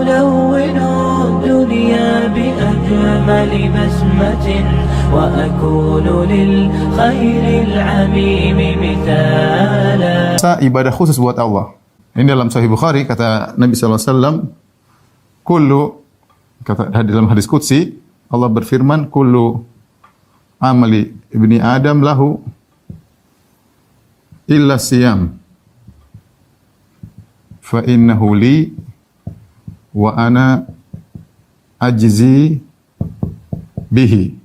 ألون الدنيا بأجمل بسمة وأكون للخير العميم مثالا. Ibadah khusus buat Allah. Ini dalam Sahih Bukhari kata Nabi SAW, kata dalam hadis qudsi Allah berfirman, kullu amali ibni Adam lahu illa siyam fa innahu li wa ana ajzi bihi.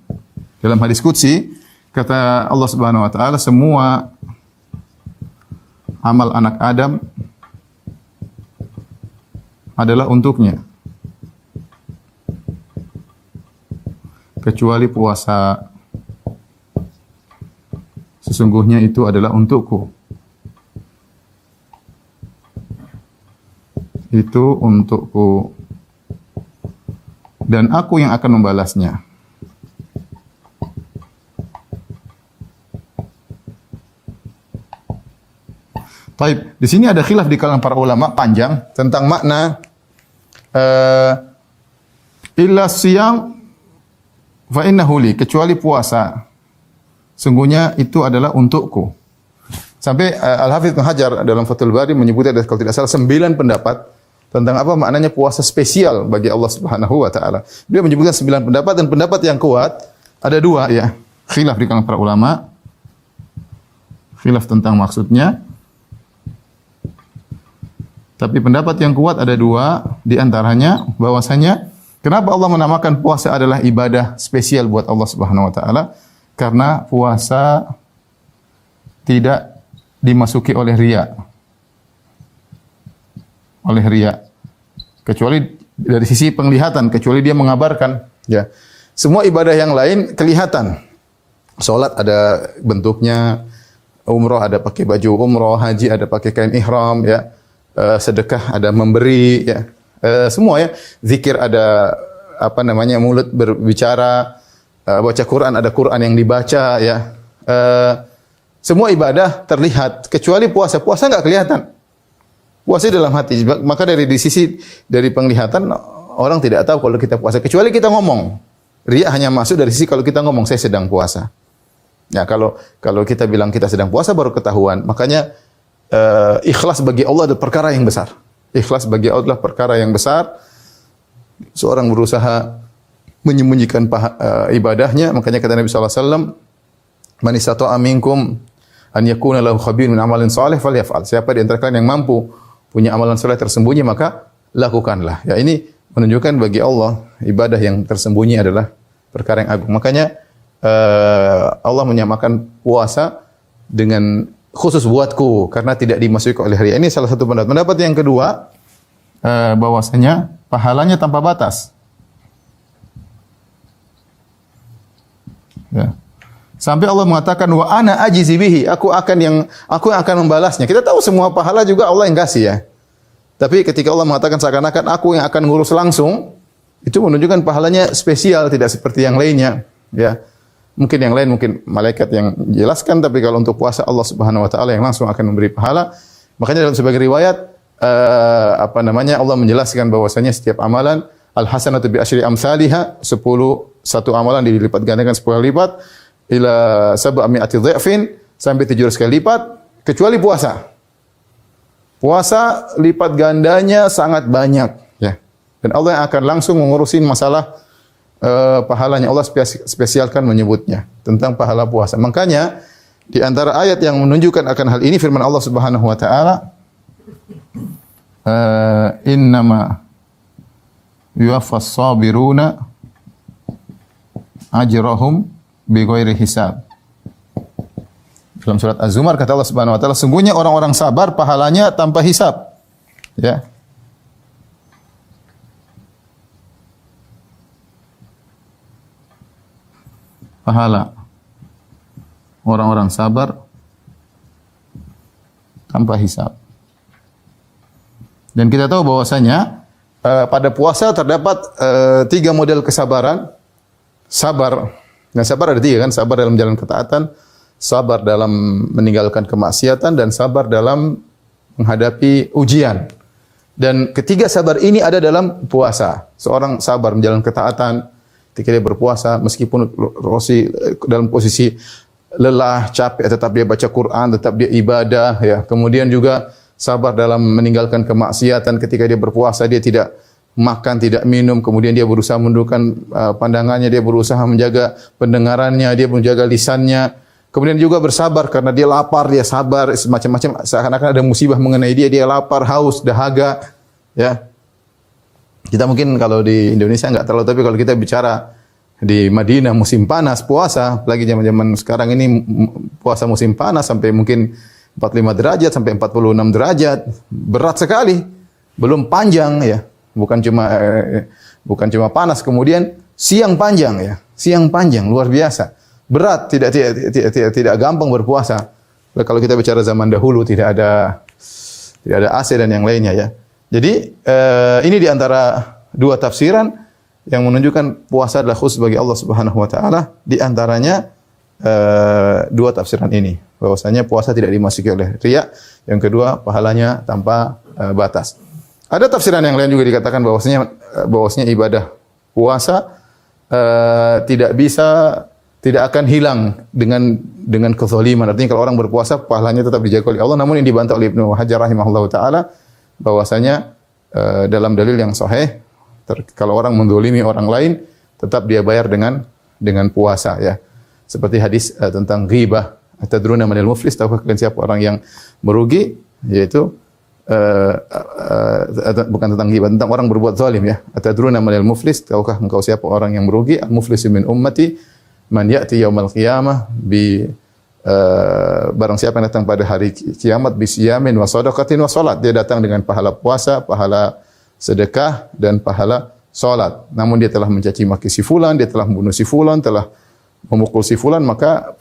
Dalam hadis qudsi kata Allah Subhanahu wa taala, semua amal anak Adam adalah untuknya kecuali puasa. Sesungguhnya itu adalah untukku. Itu untukku. Dan aku yang akan membalasnya. Taib, di sini ada khilaf di kalangan para ulama panjang tentang makna illa siyam fa innahu li, kecuali puasa. Sungguhnya itu adalah untukku. Sampai Al-Hafidz Ibnu Hajar dalam Fathul Bari menyebutnya kalau tidak salah 9 pendapat tentang apa maknanya puasa spesial bagi Allah Subhanahu wa taala. Dia menyebutkan 9 pendapat dan pendapat yang kuat ada 2 ya. Khilaf di kalangan para ulama. Khilaf tentang maksudnya. Tapi pendapat yang kuat ada 2, di antaranya bahwasanya kenapa Allah menamakan puasa adalah ibadah spesial buat Allah Subhanahu wa taala? Karena puasa tidak dimasuki oleh riya. Oleh riya. Kecuali dari sisi penglihatan, kecuali dia mengabarkan, ya. Semua ibadah yang lain kelihatan. Salat ada bentuknya, umroh ada pakai baju umroh, haji ada pakai kain ihram, ya. Sedekah ada memberi, ya. Semua ya, zikir ada apa namanya, mulut berbicara, baca Quran ada Quran yang dibaca, ya. Semua ibadah terlihat kecuali puasa. Puasa enggak kelihatan. Puasa dalam hati. Maka dari sisi dari penglihatan orang tidak tahu kalau kita puasa kecuali kita ngomong. Riya hanya masuk dari sisi kalau kita ngomong saya sedang puasa. Ya, kalau kita bilang kita sedang puasa baru ketahuan. Makanya ikhlas bagi Allah adalah perkara yang besar. Ikhlas bagi Allah adalah perkara yang besar. Seorang berusaha menyembunyikan ibadahnya, makanya kata Nabi sallallahu alaihi wasallam, "Man istata'a minkum an yakuna lahu khabirun min amalin salih falyaf'al." Siapa di antara kalian yang mampu punya amalan saleh tersembunyi, maka lakukanlah. Ya, ini menunjukkan bagi Allah ibadah yang tersembunyi adalah perkara yang agung. Makanya Allah menyamakan puasa dengan khusus buatku karena tidak dimasuki oleh riya. Ini salah satu pendapat. Pendapat yang kedua bahwasanya pahalanya tanpa batas. Ya. Sampai Allah mengatakan wa ana ajizi bihi, aku yang akan membalasnya. Kita tahu semua pahala juga Allah yang kasih ya. Tapi ketika Allah mengatakan seakan-akan aku yang akan ngurus langsung, itu menunjukkan pahalanya spesial, tidak seperti yang lainnya, ya. Mungkin yang lain, mungkin malaikat yang jelaskan, tapi kalau untuk puasa Allah Subhanahu wa taala yang langsung akan memberi pahala. Makanya dalam sebagian riwayat Allah menjelaskan bahwasanya setiap amalan al-hasanatu bi asyri amsalihha, satu amalan dilipat gandakan 10 kali lipat ila sab'ami'ati dha'fin, sampai 700 kali lipat, kecuali puasa. Puasa lipat gandanya sangat banyak, ya. Dan Allah yang akan langsung mengurusin masalah pahalanya. Allah spesialkan menyebutnya tentang pahala puasa. Makanya di antara ayat yang menunjukkan akan hal ini firman Allah Subhanahu wa taala, innama yuwaffas sabiruna ajrahum bighairi hisab. Dalam surat Az-Zumar kata Allah Subhanahu wa taala, sungguhnya orang-orang sabar pahalanya tanpa hisab. Ya. Pahala orang-orang sabar tanpa hisab. Dan kita tahu bahwasanya pada puasa terdapat 3 model kesabaran. Sabar. Nah, sabar ada 3 kan? Sabar dalam jalan ketaatan, sabar dalam meninggalkan kemaksiatan, dan sabar dalam menghadapi ujian. Dan ketiga sabar ini ada dalam puasa. Seorang sabar menjalankan ketaatan ketika dia berpuasa meskipun dalam posisi lelah, capek, tetap dia baca Quran, tetap dia ibadah ya. Kemudian juga sabar dalam meninggalkan kemaksiatan ketika dia berpuasa, dia tidak makan, tidak minum, kemudian dia berusaha menundukkan pandangannya, dia berusaha menjaga pendengarannya, dia menjaga lisannya. Kemudian juga bersabar karena dia lapar, dia sabar, semacam-macam, seakan-akan ada musibah mengenai dia, dia lapar, haus, dahaga, ya. Kita mungkin kalau di Indonesia enggak terlalu, tapi kalau kita bicara di Madinah musim panas puasa, apalagi zaman-zaman sekarang ini puasa musim panas sampai mungkin 45 derajat sampai 46 derajat, berat sekali. Belum panjang ya, bukan cuma panas, kemudian siang panjang ya, siang panjang luar biasa. Berat, tidak gampang berpuasa. Kalau kita bicara zaman dahulu tidak ada AC dan yang lainnya ya. Jadi ini di antara dua tafsiran yang menunjukkan puasa adalah khusus bagi Allah Subhanahu wa taala. Di antaranya dua tafsiran ini, bahwasanya puasa tidak dimasuki oleh riya. Yang kedua, pahalanya tanpa batas. Ada tafsiran yang lain juga dikatakan bahwasanya ibadah puasa tidak akan hilang dengan kezaliman. Artinya kalau orang berpuasa pahalanya tetap dijaga oleh Allah. Namun yang dibantah oleh Ibnu Hajar rahimahullahu taala bahwasanya dalam dalil yang sahih kalau orang menzalimi orang lain tetap dia bayar dengan puasa ya. Seperti hadis tentang ghibah, atadruna manil muflis, tahukah kalian siapa orang yang merugi? Yaitu bukan tentang ghibah, tentang orang berbuat zalim ya. Atadruna manil muflis, tahukah engkau siapa orang yang merugi? Al-muflisu min ummati man ya'ti yaumal qiyamah barang siapa yang datang pada hari kiamat bi siyamin wa shadaqatin wa salat, dia datang dengan pahala puasa, pahala sedekah dan pahala salat. Namun dia telah mencaci maki si fulan, dia telah membunuh si fulan, telah memukul si fulan, maka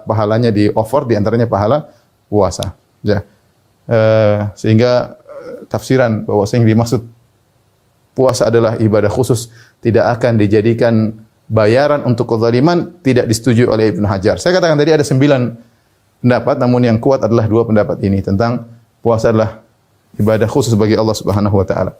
pahalanya di offer, di antaranya pahala puasa. Ya. Sehingga tafsiran bahwa yang dimaksud puasa adalah ibadah khusus, tidak akan dijadikan bayaran untuk kezaliman, tidak disetujui oleh Ibnu Hajar. Saya katakan tadi ada 9 pendapat, namun yang kuat adalah 2 pendapat ini tentang puasa adalah ibadah khusus bagi Allah Subhanahu wa taala.